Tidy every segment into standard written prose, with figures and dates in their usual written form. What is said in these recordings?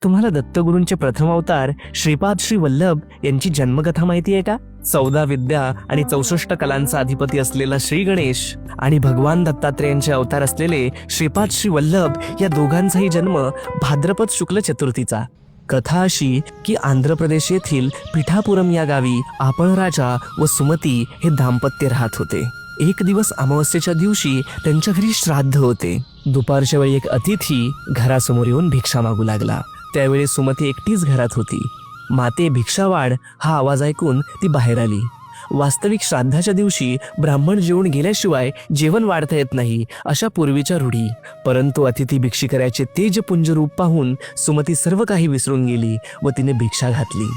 तुम्हाला दत्तगुरूंचे प्रथम अवतार श्रीपाद श्री वल्लभ यांची जन्मकथा माहिती आहे का? 14 विद्या आणि 64 कलांचा अधिपती असलेला श्री गणेश आणि भगवान दत्तात्रेयांचे अवतार असलेले श्रीपाद श्री वल्लभ या दोघांचाही जन्म भाद्रपद शुक्ल चतुर्थीचा. कथा अशी की आंध्र प्रदेश येथील पिठापुरम या गावी आपण राजा व सुमती हे दाम्पत्य राहत होते. एक दिवस अमावस्येच्या दिवशी त्यांच्या घरी श्राद्ध होते. दुपारच्या वेळी एक अतिथी घरासमोर येऊन भिक्षा मागू लागला. त्यावेळी सुमती एकटीच घरात होती. माते भिक्षा वाढ हा आवाज ऐकून ती बाहेर आली. वास्तविक श्राद्धाच्या दिवशी ब्राह्मण जेवून गेल्याशिवाय जेवण वाढता येत नाही अशा पूर्वीच्या रूढी. परंतु अतिथी भिक्षिकराचे तेजपुंज रूप पाहून सुमती सर्व काही विसरून गेली व तिने भिक्षा घातली.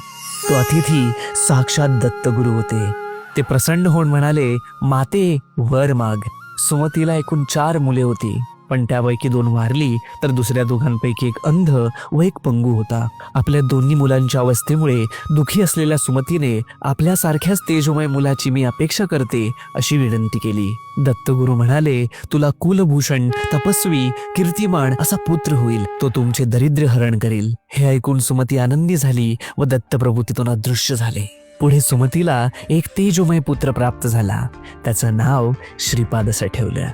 तो अतिथी साक्षात दत्तगुरु होते. ते प्रसन्न होऊन म्हणाले, माते वर माग. सुमतीला एकूण 4 मुले होती, पण त्यापैकी 2 वारली तर दुसऱ्या दोघांपैकी एक अंध व एक पंगू होता. आपल्या दोन्ही मुलांच्या अवस्थेमुळे दुखी असलेल्या सुमतीने आपल्यासारख्याच तेजोमय मुलाची मी अपेक्षा करते अशी विनंती केली. दत्तगुरु म्हणाले, तुला कुलभूषण, तपस्वी, कीर्तिमान असा पुत्र होईल. तो तुमचे दारिद्र्य हरण करेल. हे ऐकून सुमती आनंदी झाली व दत्तप्रभू तिथून अदृश्य झाले. पुढे सुमतीला एक तेजोमय पुत्र प्राप्त झाला. त्याचं नाव श्रीपाद असं ठेवलं.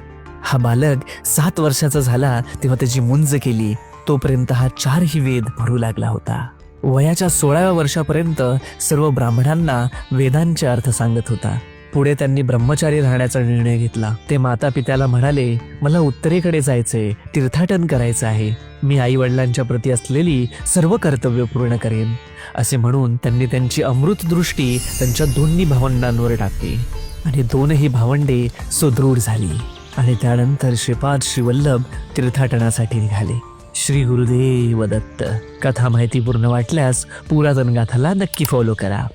हा बालक 7 वर्षाचा झाला तेव्हा त्याची मुंज केली. तोपर्यंत हा 4ही वेद म्हणू लागला होता. वयाच्या 16व्या वर्षापर्यंत सर्व ब्राह्मणांना वेदांचे अर्थ सांगत होता. पुढे त्यांनी ब्रह्मचारी राहण्याचा निर्णय घेतला. ते माता पित्याला म्हणाले, मला उत्तरेकडे जायचंय, तीर्थाटन करायचं आहे. मी आई वडिलांच्या प्रती असलेली सर्व कर्तव्य पूर्ण करेन. असे म्हणून त्यांनी त्यांची अमृत दृष्टी त्यांच्या दोन्ही भावंडांवर टाकली आणि 2ही भावंडे सुदृढ झाली. आणि त्यानंतर श्रीपाद श्री वल्लभ तीर्थाटनासाठी निघाले. श्री गुरुदेव दत्त. कथा माहितीपूर्ण वाटल्यास पुरातन गाथाला नक्की फॉलो करा.